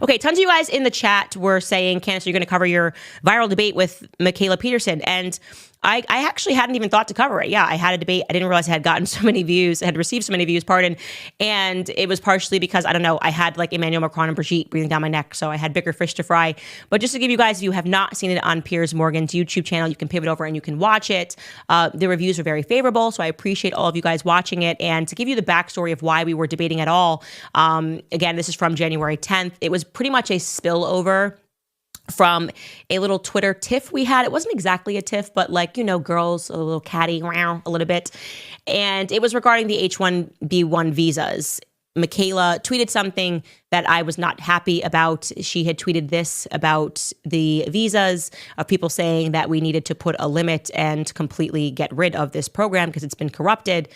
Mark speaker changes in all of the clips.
Speaker 1: Okay, tons of you guys in the chat were saying, Candace, you're going to cover your viral debate with Michaela Peterson. And I actually hadn't even thought to cover it. Yeah, I had a debate. I didn't realize I had gotten so many views, had received so many views, pardon. And it was partially because, I don't know, I had like Emmanuel Macron and Brigitte breathing down my neck. So I had bigger fish to fry. But just to give you guys, if you have not seen it on Piers Morgan's YouTube channel, you can pivot over and you can watch it. The reviews are very favorable. So I appreciate all of you guys watching it. And to give you the backstory of why we were debating at all, again, this is from January 10th. It was pretty much a spillover from a little Twitter tiff we had. It wasn't exactly a tiff, but like, you know, girls, a little catty, a little bit. And it was regarding the H-1B1 visas. Michaela tweeted something that I was not happy about. She had tweeted this about the visas, of people saying that we needed to put a limit and completely get rid of this program because it's been corrupted.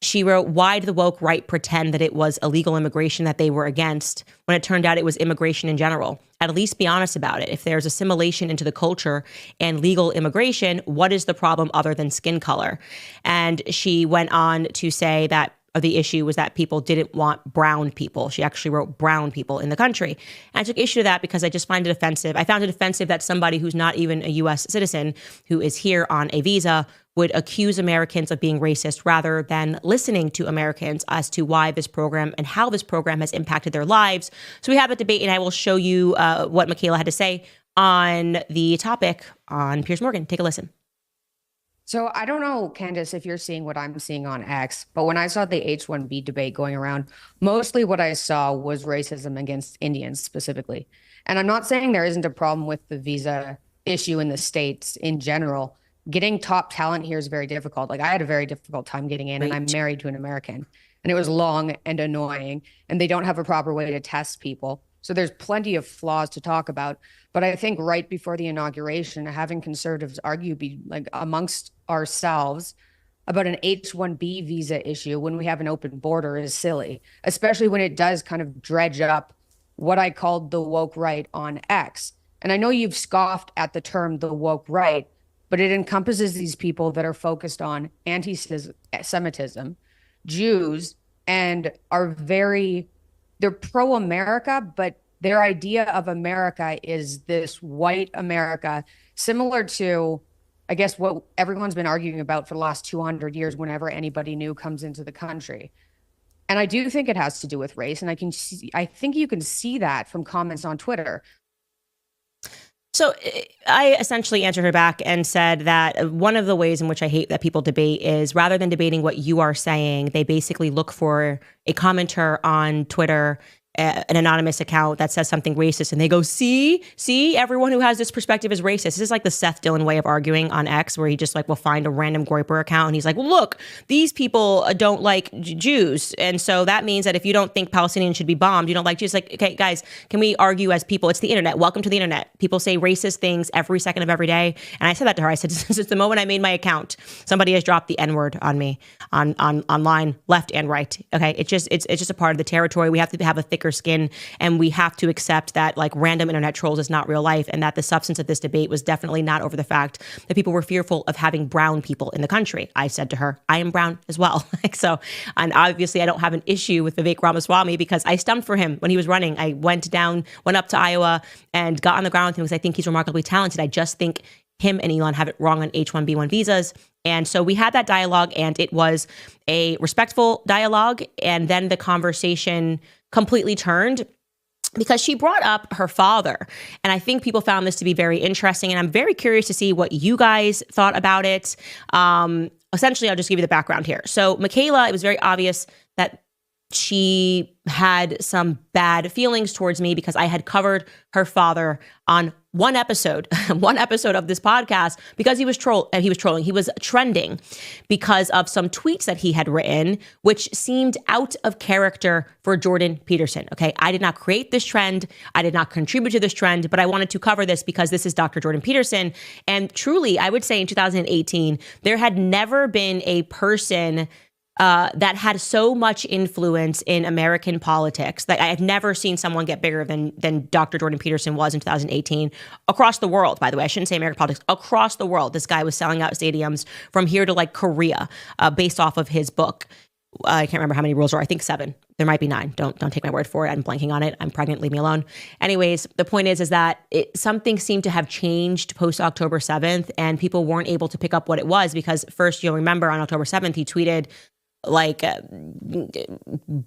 Speaker 1: She wrote, why did the woke right pretend that it was illegal immigration that they were against when it turned out it was immigration in general? At least be honest about it. If there's assimilation into the culture and legal immigration, what is the problem other than skin color? And she went on to say that the issue was that people didn't want brown people. She actually wrote brown people in the country. And I took issue to that because I just find it offensive. I found it offensive that somebody who's not even a U.S. citizen, who is here on a visa, would accuse Americans of being racist rather than listening to Americans as to why this program and how this program has impacted their lives. So we have a debate, and I will show you what Michaela had to say on the topic on Piers Morgan. Take a listen.
Speaker 2: So I don't know, Candace, if you're seeing what I'm seeing on X, but when I saw the H-1B debate going around, mostly what I saw was racism against Indians specifically. And I'm not saying there isn't a problem with the visa issue in the States in general. Getting top talent here is very difficult. Like I had a very difficult time getting in, and I'm married to an American, and it was long and annoying, and they don't have a proper way to test people. So there's plenty of flaws to talk about. But I think right before the inauguration, having conservatives argue like amongst ourselves about an H-1B visa issue when we have an open border is silly, especially when it does kind of dredge up what I called the woke right on X. And I know you've scoffed at the term the woke right, but it encompasses these people that are focused on anti-Semitism, Jews, and they're pro-America, but their idea of America is this white America, similar to, I guess, what everyone's been arguing about for the last 200 years whenever anybody new comes into the country. And I do think it has to do with race. And I think you can see that from comments on Twitter.
Speaker 1: So I essentially answered her back and said that one of the ways in which I hate that people debate is rather than debating what you are saying, they basically look for a commenter on Twitter, an anonymous account that says something racist, and they go, see, everyone who has this perspective is racist. This is like the Seth Dillon way of arguing on X, where he just like will find a random Groyper account and he's like, well, look, these people don't like Jews. And so that means that if you don't think Palestinians should be bombed, you don't like Jews. Like, okay, guys, can we argue as people? It's the internet. Welcome to the internet. People say racist things every second of every day. And I said that to her. I said, since the moment I made my account, somebody has dropped the N-word on me online, left and right. Okay. It's just a part of the territory. We have to have a thicker skin, and we have to accept that like random internet trolls is not real life, and that the substance of this debate was definitely not over the fact that people were fearful of having brown people in the country. I said to her, I am brown as well. So, and obviously I don't have an issue with Vivek Ramaswamy because I stumped for him when he was running. I went up to Iowa and got on the ground with him because I think he's remarkably talented. I just think him and Elon have it wrong on H-1B1 visas. And so we had that dialogue, and it was a respectful dialogue. And then the conversation completely turned because she brought up her father. And I think people found this to be very interesting. And I'm very curious to see what you guys thought about it. Essentially, I'll just give you the background here. So Michaela, it was very obvious that she had some bad feelings towards me because I had covered her father on one episode of this podcast because he was trolling. He was trending because of some tweets that he had written, which seemed out of character for Jordan Peterson. Okay. I did not create this trend. I did not contribute to this trend, but I wanted to cover this because this is Dr. Jordan Peterson. And truly, I would say in 2018, there had never been a person that had so much influence in American politics. Like I have never seen someone get bigger than Dr. Jordan Peterson was in 2018 across the world. By the way, I shouldn't say American politics, across the world. This guy was selling out stadiums from here to like Korea, based off of his book. I can't remember how many rules are. I think 7. There might be 9. Don't take my word for it. I'm blanking on it. I'm pregnant. Leave me alone. Anyways, the point is that something seemed to have changed post October 7th, and people weren't able to pick up what it was because first, you'll remember on October 7th, he tweeted like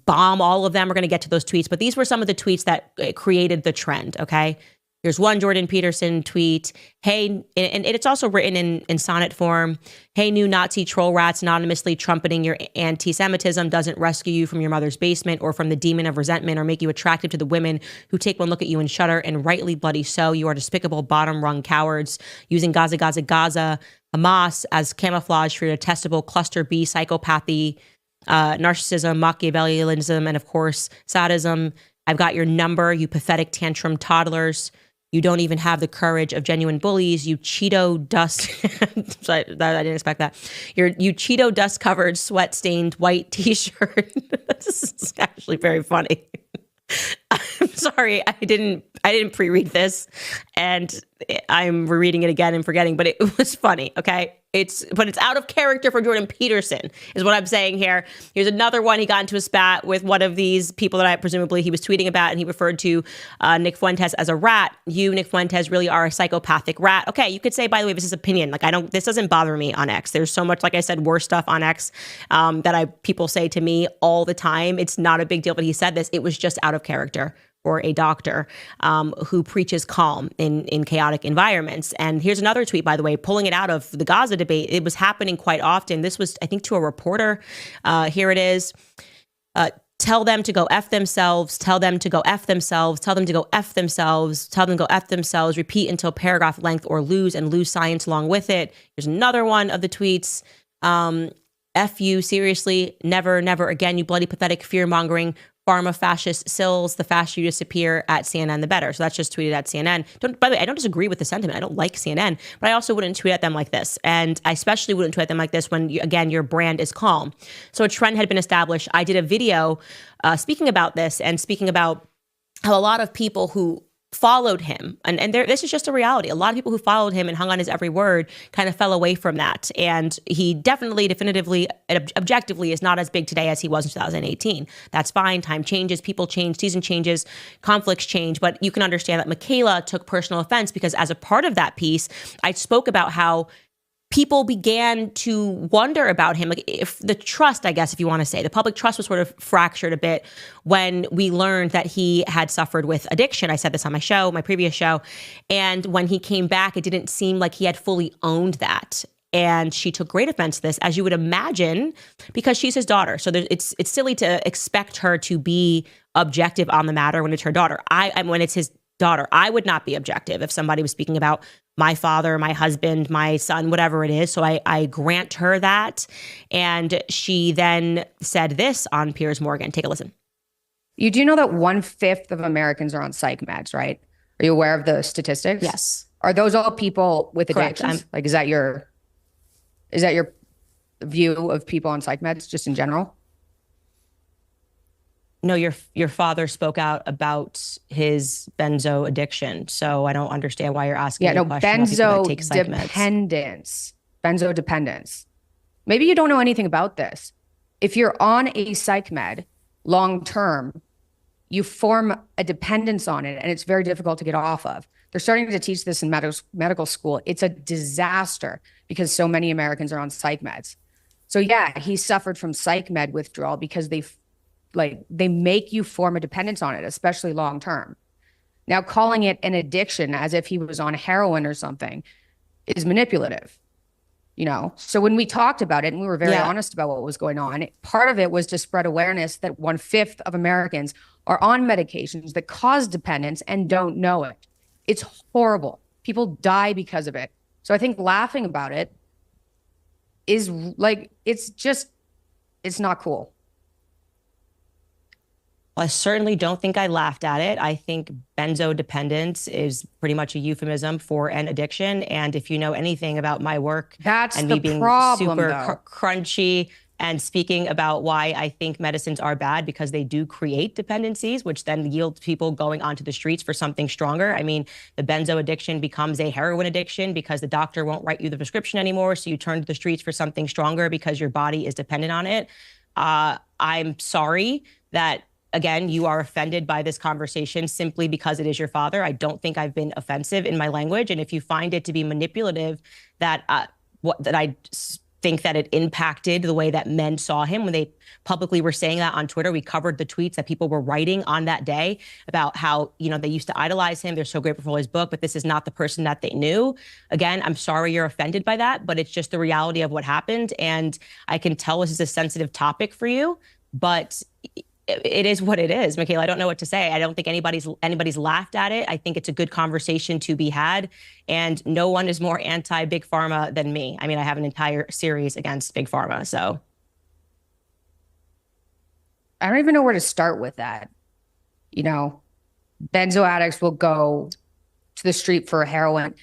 Speaker 1: bomb all of them. We're going to get to those tweets, but these were some of the tweets that created the trend. Okay. Here's one Jordan Peterson tweet. Hey, and it's also written in sonnet form. Hey, new Nazi troll rats anonymously trumpeting your anti-Semitism doesn't rescue you from your mother's basement or from the demon of resentment or make you attractive to the women who take one look at you and shudder, and rightly bloody so. You are despicable bottom rung cowards using Gaza, Hamas as camouflage for your detestable cluster B psychopathy, narcissism, Machiavellianism, and of course, sadism. I've got your number, you pathetic tantrum toddlers. You don't even have the courage of genuine bullies. You Cheeto dust. I didn't expect that. You Cheeto dust covered, sweat stained white T-shirt. This is actually very funny. I'm sorry, I didn't pre-read this, and I'm rereading it again and forgetting, but it was funny. Okay, it's out of character for Jordan Peterson, is what I'm saying here. Here's another one. He got into a spat with one of these people that I presumably he was tweeting about, and he referred to Nick Fuentes as a rat. You, Nick Fuentes, really are a psychopathic rat. Okay, you could say, by the way, this is opinion. Like this doesn't bother me on X. There's so much, like I said, worse stuff on X that people say to me all the time. It's not a big deal, but he said this. It was just out of character for a doctor who preaches calm in chaotic environments. And here's another tweet, by the way, pulling it out of the Gaza debate. It was happening quite often. This was, I think, to a reporter. Here it is. Tell them to go F themselves. Tell them to go F themselves. Tell them to go F themselves. Tell them to go F themselves. Repeat until paragraph length or lose science along with it. Here's another one of the tweets. F you, seriously, never, never again, you bloody pathetic fear-mongering pharma fascist sills. The faster you disappear at CNN, the better. So that's just tweeted at CNN. By the way, I don't disagree with the sentiment. I don't like CNN, but I also wouldn't tweet at them like this. And I especially wouldn't tweet at them like this when, again, your brand is calm. So a trend had been established. I did a video speaking about this and speaking about how a lot of people who followed him, and this is just a reality. A lot of people who followed him and hung on his every word kind of fell away from that. And he definitively, objectively is not as big today as he was in 2018. That's fine. Time changes, people change, season changes, conflicts change. But you can understand that Michaela took personal offense because as a part of that piece, I spoke about how people began to wonder about him. Like if the trust, I guess, if you want to say, the public trust was sort of fractured a bit when we learned that he had suffered with addiction. I said this on my show, my previous show. And when he came back, it didn't seem like he had fully owned that. And she took great offense to this, as you would imagine, because she's his daughter. So it's silly to expect her to be objective on the matter when it's her daughter. When it's his daughter, I would not be objective if somebody was speaking about my father, my husband, my son, whatever it is. So I grant her that. And she then said this on Piers Morgan. Take a listen.
Speaker 2: You do know that 1/5 of Americans are on psych meds, right? Are you aware of the statistics?
Speaker 1: Yes.
Speaker 2: Are those all people with
Speaker 1: Correct.
Speaker 2: addictions? Like, is that your view of people on psych meds just in general?
Speaker 1: No, your father spoke out about his benzo addiction, so I don't understand why you're asking.
Speaker 2: Yeah, no, benzo
Speaker 1: take psych meds.
Speaker 2: dependence, benzo dependence. Maybe you don't know anything about this. If you're on a psych med long term, you form a dependence on it, and it's very difficult to get off of. They're starting to teach this in medical school. It's a disaster because so many Americans are on psych meds. So yeah, he suffered from psych med withdrawal because they make you form a dependence on it, especially long term. Now, calling it an addiction as if he was on heroin or something is manipulative, So when we talked about it and we were very honest about what was going on, part of it was to spread awareness that 1/5 of Americans are on medications that cause dependence and don't know it. It's horrible. People die because of it. So I think laughing about it is it's not cool.
Speaker 1: I certainly don't think I laughed at it. I think benzo dependence is pretty much a euphemism for an addiction. And if you know anything about my work and me being super crunchy and speaking about why I think medicines are bad because they do create dependencies, which then yield people going onto the streets for something stronger. I mean, the benzo addiction becomes a heroin addiction because the doctor won't write you the prescription anymore. So you turn to the streets for something stronger because your body is dependent on it. I'm sorry that, again, you are offended by this conversation simply because it is your father. I don't think I've been offensive in my language. And if you find it to be manipulative, that I think that it impacted the way that men saw him when they publicly were saying that on Twitter. We covered the tweets that people were writing on that day about how, they used to idolize him. They're so grateful for his book, but this is not the person that they knew. Again, I'm sorry you're offended by that, but it's just the reality of what happened. And I can tell this is a sensitive topic for you, but it is what it is, Michaela. I don't know what to say. I don't think anybody's laughed at it. I think it's a good conversation to be had, and no one is more anti-Big Pharma than me. I mean, I have an entire series against Big Pharma, so.
Speaker 2: I don't even know where to start with that. Benzo addicts will go to the street for heroin.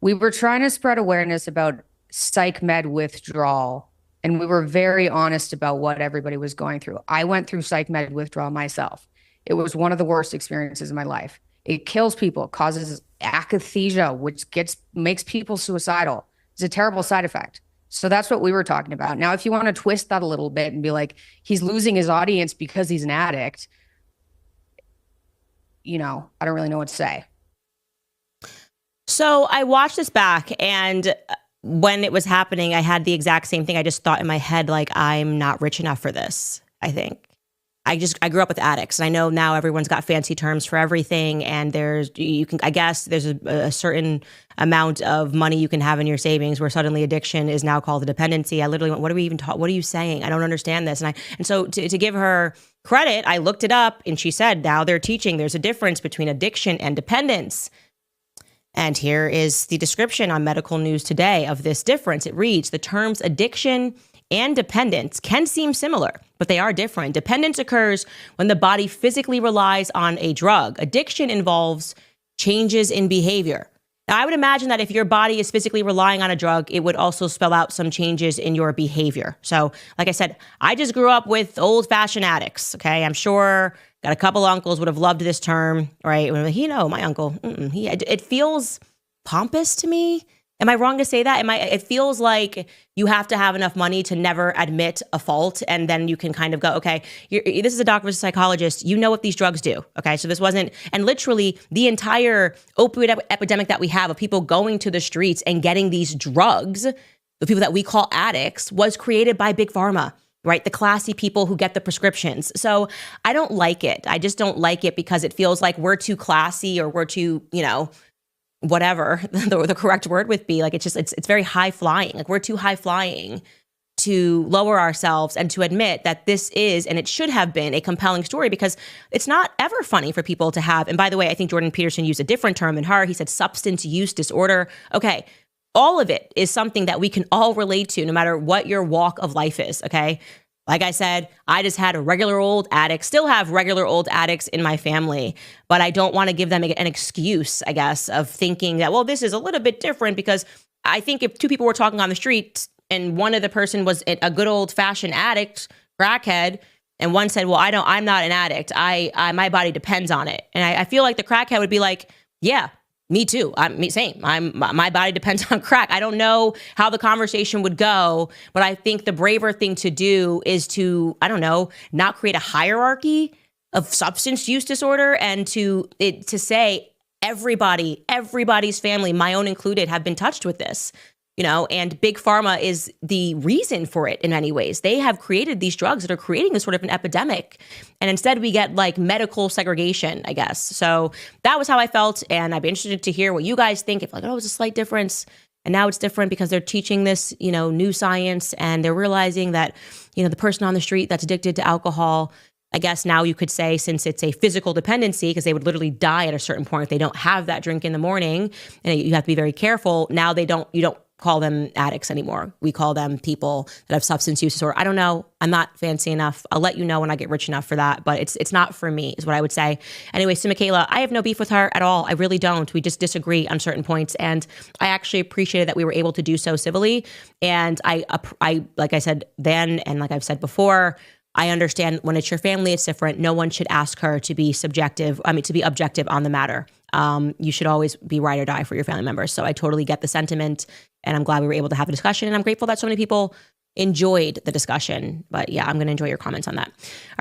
Speaker 2: We were trying to spread awareness about psych med withdrawal. And we were very honest about what everybody was going through. I went through psych med withdrawal myself. It was one of the worst experiences in my life. It kills people, causes akathisia, which makes people suicidal. It's a terrible side effect. So that's what we were talking about. Now, if you want to twist that a little bit and be like, he's losing his audience because he's an addict, I don't really know what to say.
Speaker 1: So I watched this back, and when it was happening, I had the exact same thing. I just thought in my head, like, I'm not rich enough for this. I think I grew up with addicts, and I know now everyone's got fancy terms for everything. And there's a certain amount of money you can have in your savings where suddenly addiction is now called a dependency. I literally went, what are we even what are you saying? I don't understand this. And so to give her credit, I looked it up, and she said, now they're teaching there's a difference between addiction and dependence. And here is the description on Medical News Today of this difference. It reads, the terms addiction and dependence can seem similar, but they are different. Dependence occurs when the body physically relies on a drug. Addiction involves changes in behavior. Now, I would imagine that if your body is physically relying on a drug, it would also spell out some changes in your behavior. So, like I said, I just grew up with old-fashioned addicts, okay? I'm sure got a couple uncles would have loved this term, right? My uncle, it feels pompous to me. Am I wrong to say that? It feels like you have to have enough money to never admit a fault, and then you can kind of go, okay, this is a doctor, this is a psychologist. You know what these drugs do, okay? So this wasn't, and literally the entire opioid epidemic that we have of people going to the streets and getting these drugs, the people that we call addicts, was created by Big Pharma. Right? The classy people who get the prescriptions. So I don't like it. I just don't like it because it feels like we're too classy, or we're too, whatever the correct word would be. Like, it's very high flying. Like, we're too high flying to lower ourselves and to admit that this is, and it should have been, a compelling story, because it's not ever funny for people to have. And by the way, I think Jordan Peterson used a different term than her. He said substance use disorder. Okay. All of it is something that we can all relate to, no matter what your walk of life is, okay? Like I said, I just had a regular old addict, still have regular old addicts in my family, but I don't want to give them an excuse, I guess, of thinking that, well, this is a little bit different, because I think if two people were talking on the street and one of the person was a good old fashioned addict, crackhead, and one said, well, I'm not an addict. My body depends on it. And I feel like the crackhead would be like, yeah, me too. Same. My body depends on crack. I don't know how the conversation would go, but I think the braver thing to do is to, not create a hierarchy of substance use disorder, and to say everybody's family, my own included, have been touched with this. And Big Pharma is the reason for it in many ways. They have created these drugs that are creating this sort of an epidemic. And instead we get like medical segregation, I guess. So that was how I felt. And I'd be interested to hear what you guys think. If it's a slight difference. And now it's different because they're teaching this, new science, and they're realizing that, the person on the street that's addicted to alcohol, I guess now you could say, since it's a physical dependency, because they would literally die at a certain point if they don't have that drink in the morning, and you have to be very careful. Now you don't call them addicts anymore. We call them people that have substance use disorder. I don't know. I'm not fancy enough. I'll let you know when I get rich enough for that, but it's not for me, is what I would say. Anyway, so Michaela, I have no beef with her at all. I really don't. We just disagree on certain points, and I actually appreciated that we were able to do so civilly. And I like I said then, and like I've said before, I understand when it's your family, it's different. No one should ask her to be objective on the matter. You should always be ride or die for your family members. So I totally get the sentiment, and I'm glad we were able to have a discussion, and I'm grateful that so many people enjoyed the discussion. But yeah, I'm going to enjoy your comments on that.